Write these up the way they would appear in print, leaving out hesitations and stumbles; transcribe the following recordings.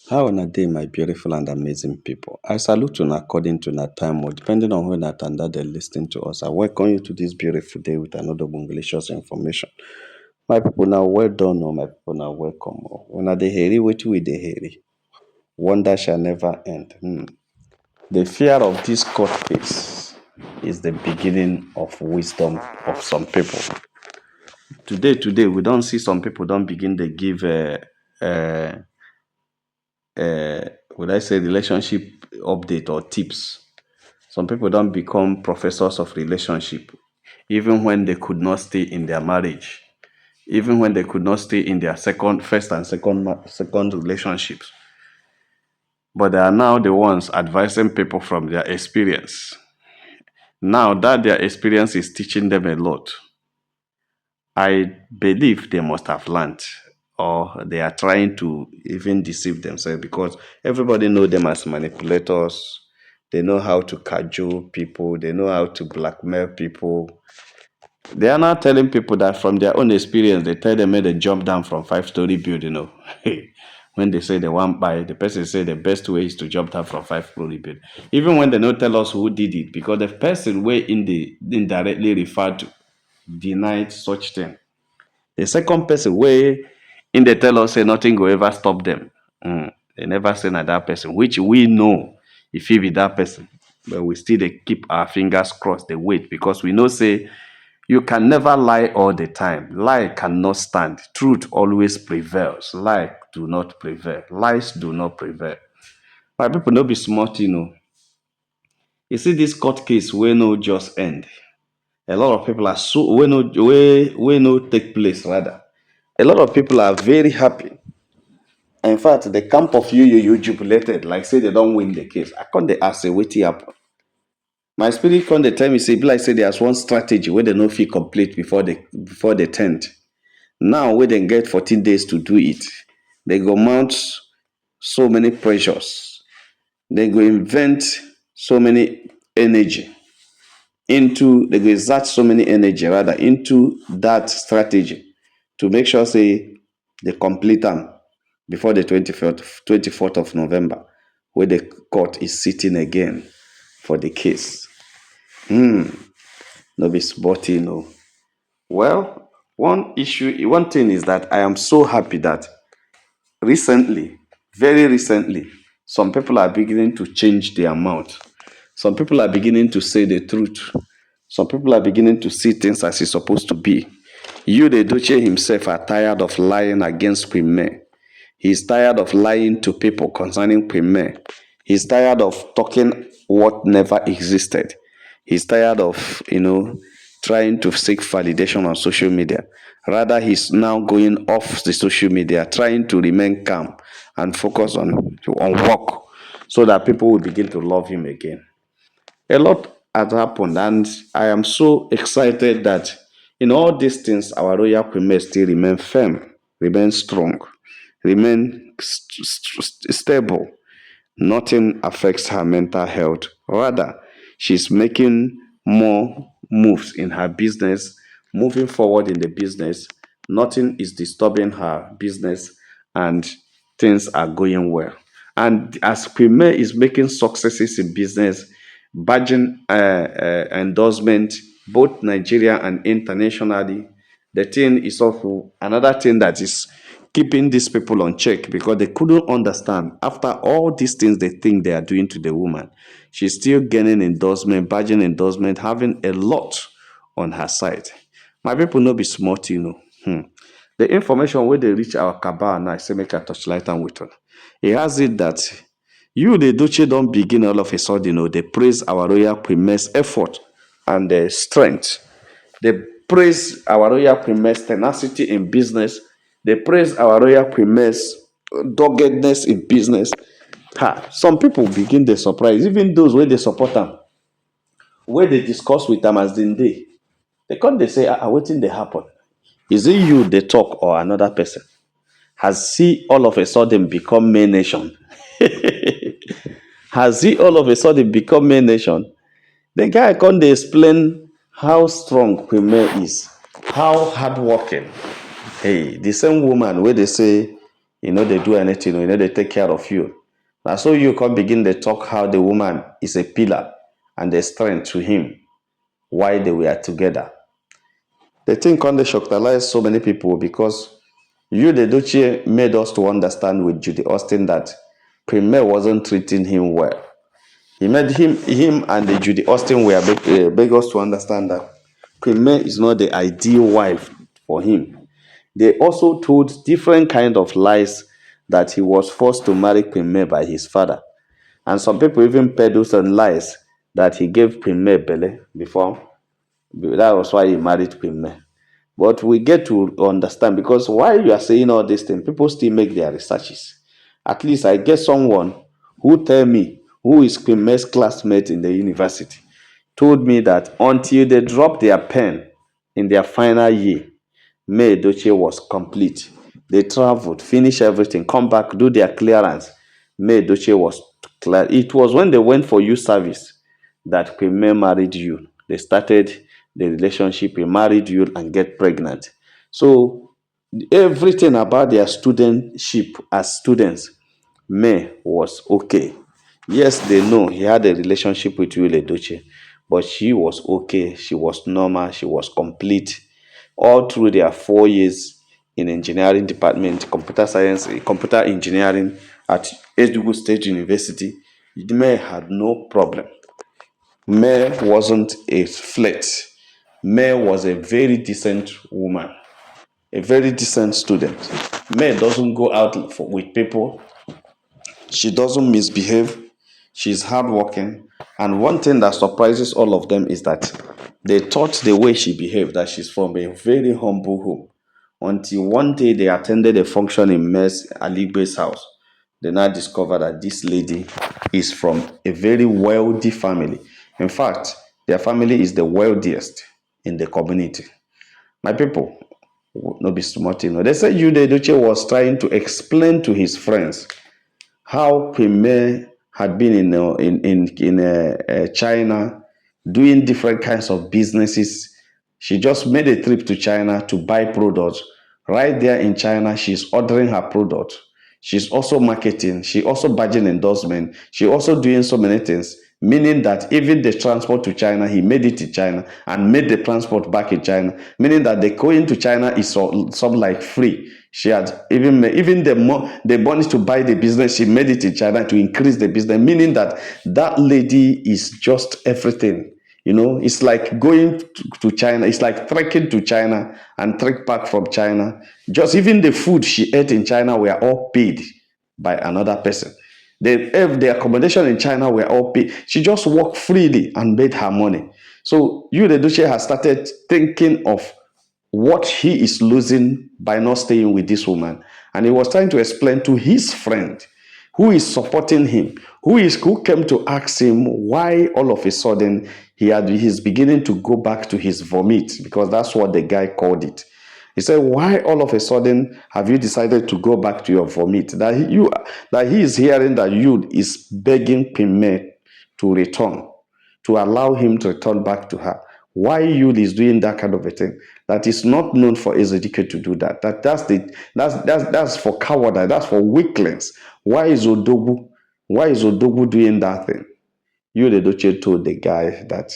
How una dey my beautiful and amazing people. I salute una according to una time or depending on when at and that they lis ten to us. I welcome you to this beautiful day with another delicious information. My people now well done my people now welcome Una dey hear wetin we dey hear. Wonder shall never end. The fear of this court case is the beginning of wisdom of some people. Today, we don't see some people don't begin to give uh, would I say relationship update or tips. Some people don't become professors of relationship, even when they could not stay in their marriage, even when they could not stay in their first and second relationships. But they are now the ones advising people from their experience. Now that their experience is teaching them a lot, I believe they must have learned, or they are trying to even deceive themselves, because everybody know them as manipulators. They know how to cajole people. They know how to blackmail people. They are now telling people that from their own experience, they tell them they jump down from 5-story building. When they say they want buy, the person say the best way is to jump down from 5-story building. Even when they don't tell us who did it, because the person way in the indirectly referred to denied such thing. The second person wey in dey tell us say nothing go ever stop them. They never say na that person, which we know e fit be that person. But we still dey keep our fingers crossed, dey wait, because we know say you can never lie all the time. Lie cannot stand. Truth always prevails. Lie do not prevail. Lies do not prevail. My people no be small thing o. You see this court case wey no just end. A lot of people are so wey no take place rather. A lot of people are very happy. In fact, the camp of you jubilated, like say they don't win the case. I can't dey ask say wetin happen. My spirit come dey tell me say e be like say there's one strategy wey they no fit complete before the 10th. Now wey dem get 14 days to do it, they go mount so many pressures. They go invent so many energy they go exert so many energy rather into that strategy to make sure say they complete am before the 24th of November, where the court is sitting again for the case. No be small thing o. Well, one thing is that I am so happy that recently, very recently, some people are beginning to change their mouth. Some people are beginning to say the truth. Some people are beginning to see things as it's supposed to be. The Edochie himself are tired of lying against Queen May. He's tired of lying to people concerning Queen May. He's tired of talking what never existed. He's tired of, trying to seek validation on social media. Rather, he's now going off the social media, trying to remain calm and focus on work so that people will begin to love him again. A lot has happened, and I am so excited that in all these things, our royal queen may still remain firm, remain strong, remain stable. Nothing affects her mental health. Rather, she's making more moves in her business, moving forward in the business. Nothing is disturbing her business, and things are going well. And as Premier is making successes in business, badging endorsement, both Nigeria and internationally, the thing is also another thing that is keeping these people on check, because they couldn't understand after all these things they think they are doing to the woman. She's still gaining endorsement, badging endorsement, having a lot on her side. My people no be smart, The information where they reach our cabal now, I say make a touchlight and with on. It has it that the Edochie don't begin all of a sudden, they praise our royal premier's effort and their strength. They praise our royal premier's tenacity in business. They praise our royal premier's doggedness in business. Some people begin to surprise, even those where they support them, where they discuss with them as in they come, they say, wetin dey happen? Is it you they talk or another person? Has he all of a sudden become main nation? Has he all of a sudden become main nation? The guy come dey explain how strong Queen May is, how hardworking. Hey, the same woman where they say You know they do anything, you know they take care of you. Now so you can begin to talk how the woman is a pillar and a strength to him while they were together. The thing can they shocktalize so many people because you, the Edochie, made us to understand with Judy Austin that Premier wasn't treating him well. He made him and the Judy Austin were beg us to understand that Premier is not the ideal wife for him. They also told different kind of lies that he was forced to marry Premier by his father. And some people even peddled some lies that he gave Premier Bele before. That was why he married Premier. But we get to understand because while you are saying all these things, people still make their researches. At least I get someone who tell me who is Premier's classmate in the university told me that until they drop their pen in their final year, May Edochie was complete. They traveled, finish everything, come back, do their clearance. May Edochie was clear. It was when they went for youth service that Premier married you. They started the relationship, he married you and get pregnant. So everything about their studentship as students, May was okay. Yes, they know he had a relationship with Will Edochie, but she was okay. She was normal. She was complete. All through their 4 years in engineering department, computer science, computer engineering at Enugu State University, May had no problem. May wasn't a flirt. May was a very decent woman, a very decent student. May doesn't go out with people. She doesn't misbehave. She's hardworking. And one thing that surprises all of them is that they thought the way she behaved that she's from a very humble home. Until one day they attended a function in Mes Aligbe's house. They now discovered that this lady is from a very wealthy family. In fact, their family is the wealthiest in the community. My people, no be smart, you know. They said Jude Edochie was trying to explain to his friends how Premier had been in China doing different kinds of businesses. She just made a trip to China to buy products. Right there in China, she's ordering her product. She's also marketing. She also badging endorsement. She also doing so many things, meaning that even the transport to China, he made it in China and made the transport back in China, meaning that the going to China is some like free. She had even the money to buy the business, she made it in China to increase the business, meaning that that lady is just everything. You know, it's like going to China. It's like trekking to China and trek back from China. Just even the food she ate in China were all paid by another person. The accommodation in China were all paid. She just worked freely and made her money. So you, the Duce, has started thinking of what he is losing by not staying with this woman. And he was trying to explain to his friend who is supporting him, who came to ask him why all of a sudden he's beginning to go back to his vomit, because that's what the guy called it. He said, why all of a sudden have you decided to go back to your vomit? That he is hearing that you is begging Pimet to return, to allow him to return back to her. Why Yul is doing that kind of a thing? That is not known for Ezekiel to do that. That's for cowardice. That's for weaklings. Why is Odogwu doing that thing? Yul Edochie told the guy that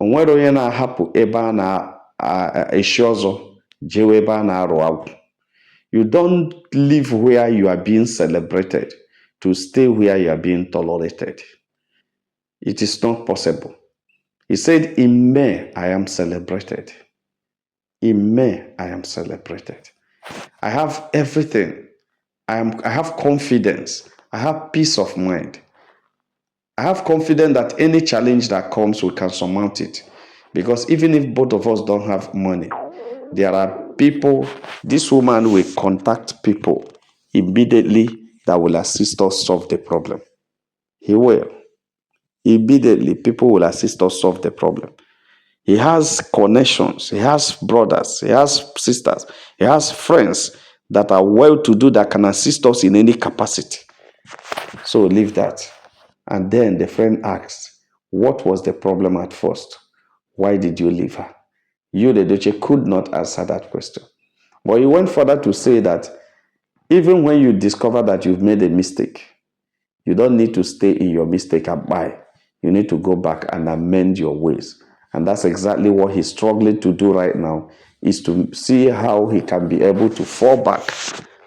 onwere onye na-ahapụ ebe a na-eshi ọzọ jewe ebe a na-arụ agwụ. You don't live where you are being celebrated to stay where you are being tolerated. It is not possible. He said, in May, I am celebrated. In May, I am celebrated. I have everything. I have confidence. I have peace of mind. I have confidence that any challenge that comes, we can surmount it. Because even if both of us don't have money, there are people, this woman will contact people immediately that will assist us solve the problem. He will. Immediately, people will assist us solve the problem. He has connections, he has brothers, he has sisters, he has friends that are well to do that can assist us in any capacity. So leave that. And then the friend asked, what was the problem at first? Why did you leave her? You, the Edochie, could not answer that question. But he went further to say that Even when you discover that you've made a mistake, you don't need to stay in your mistake and buy. You need to go back and amend your ways. And that's exactly what he's struggling to do right now, is to see how he can be able to fall back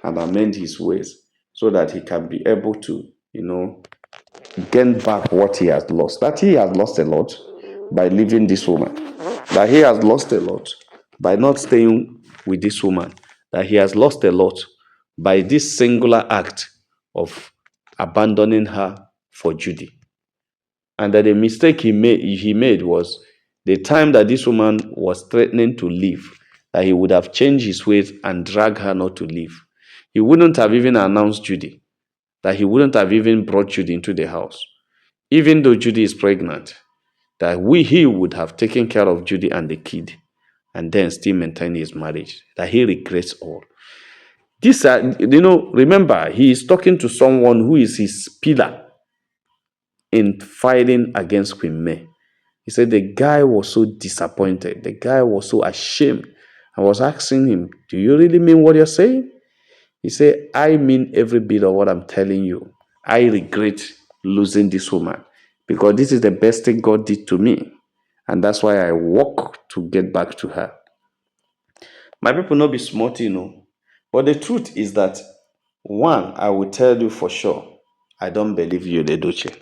and amend his ways so that he can be able to, gain back what he has lost. That he has lost a lot by leaving this woman. That he has lost a lot by not staying with this woman. That he has lost a lot by this singular act of abandoning her for Judy. And that the mistake he made was the time that this woman was threatening to leave, that he would have changed his ways and dragged her not to leave. He wouldn't have even announced Judy, that he wouldn't have even brought Judy into the house. Even though Judy is pregnant, that he would have taken care of Judy and the kid and then still maintain his marriage, that he regrets all. This, remember, he is talking to someone who is his pillar in fighting against Queen May. He said the guy was so disappointed. The guy was so ashamed. I was asking him, do you really mean what you're saying? He said, I mean every bit of what I'm telling you. I regret losing this woman because this is the best thing God did to me. And that's why I work to get back to her. My people not be smart, But the truth is that, one, I will tell you for sure, I don't believe you, Edochie.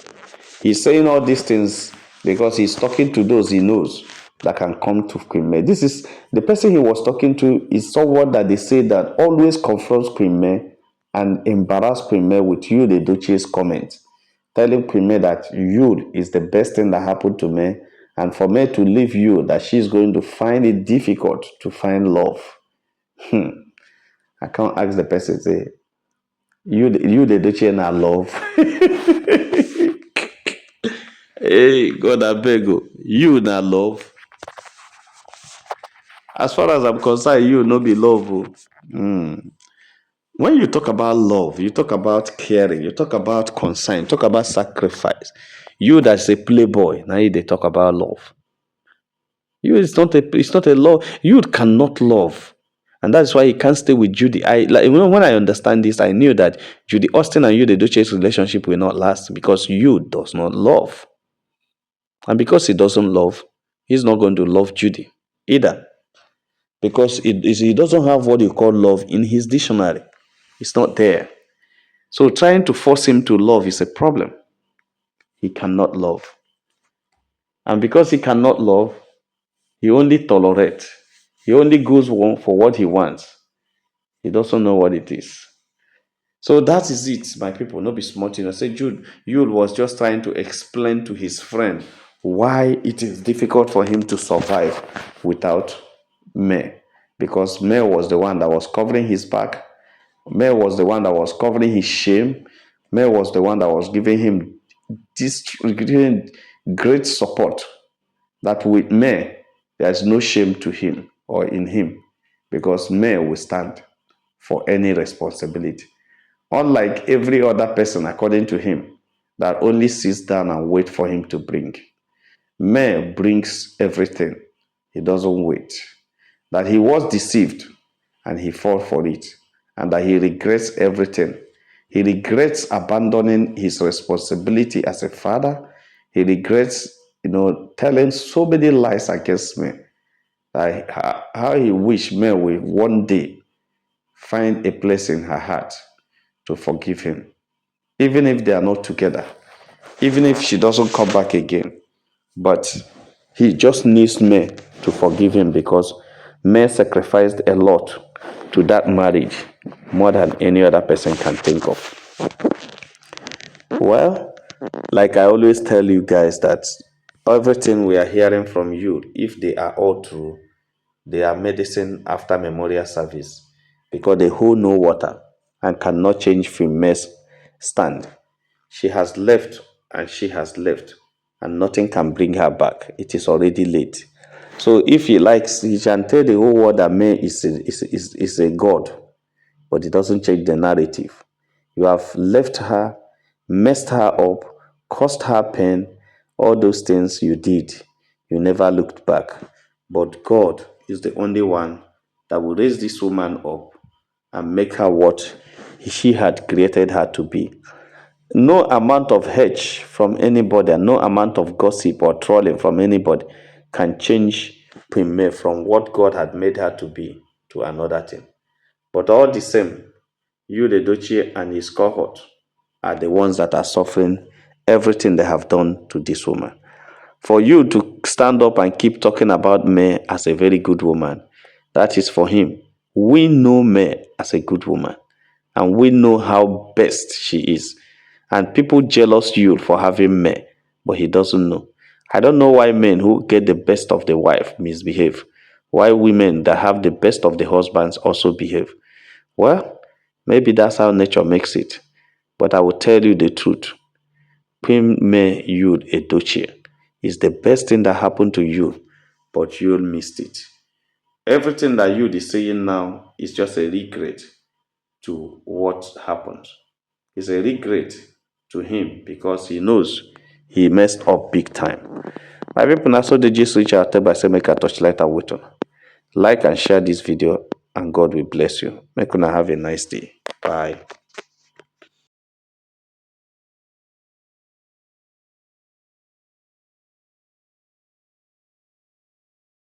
He's saying all these things because he's talking to those he knows that can come to Queen May. This is the person he was talking to is someone that they say that always confronts Queen May and embarrass Queen May with you, the Duchess comment, telling Queen May that you is the best thing that happened to me, and for me to leave you, that she's going to find it difficult to find love. I can't ask the person, say, you the Duchess and I love. Hey, God, I beg you. You na love. As far as I'm concerned, you no be love. Oh. When you talk about love, you talk about caring, you talk about concern, you talk about sacrifice. You that's a playboy, now you they talk about love. You it's not a love. You cannot love. And that's why you can't stay with Judy. When I understand this, I knew that Judy Austin and you the Duchess relationship will not last because you does not love. And because he doesn't love, he's not going to love Judy either. Because he doesn't have what you call love in his dictionary. It's not there. So trying to force him to love is a problem. He cannot love. And because he cannot love, he only tolerates. He only goes on for what he wants. He doesn't know what it is. So that is it, my people. Not be smart. I say Jude was just trying to explain to his friend why it is difficult for him to survive without May. Because May was the one that was covering his back. May was the one that was covering his shame. May was the one that was giving him giving great support. That with May, there is no shame to him or in him, because May will stand for any responsibility. Unlike every other person, according to him, that only sits down and wait for him to bring. May brings everything. He doesn't wait. That he was deceived and he fought for it, and that he regrets everything. He regrets abandoning his responsibility as a father. He regrets, telling so many lies against me. That how he wished May will one day find a place in her heart to forgive him, even if they are not together, even if she doesn't come back again. But he just needs May to forgive him because May sacrificed a lot to that marriage, more than any other person can think of. Well, like I always tell you guys, that everything we are hearing from you, if they are all true, they are medicine after memorial service, because they hold no water and cannot change Fime's stand. She has left and she has left, and nothing can bring her back. It is already late. So if he likes, he can tell the whole world that May is a god, but it doesn't change the narrative. You have left her, messed her up, caused her pain, all those things you did. You never looked back. But God is the only one that will raise this woman up and make her what she had created her to be. No amount of hate from anybody and no amount of gossip or trolling from anybody can change Queen May from what God had made her to be to another thing. But all the same, you, the Edochie, and his cohort are the ones that are suffering everything they have done to this woman. For you to stand up and keep talking about May as a very good woman, that is for him. We know May as a good woman and we know how best she is. And people jealous you for having May, but he doesn't know. I don't know why men who get the best of the wife misbehave. Why women that have the best of the husbands also behave. Well, maybe that's how nature makes it. But I will tell you the truth. Queen May Yul Edochie is the best thing that happened to you, but Yul missed it. Everything that Yul is saying now is just a regret to what happened. It's a regret to him because he knows he messed up big time. My people, now so the gist reach out by say make a touchlight and wait on. Like and share this video and God will bless you. Make una have a nice day. Bye.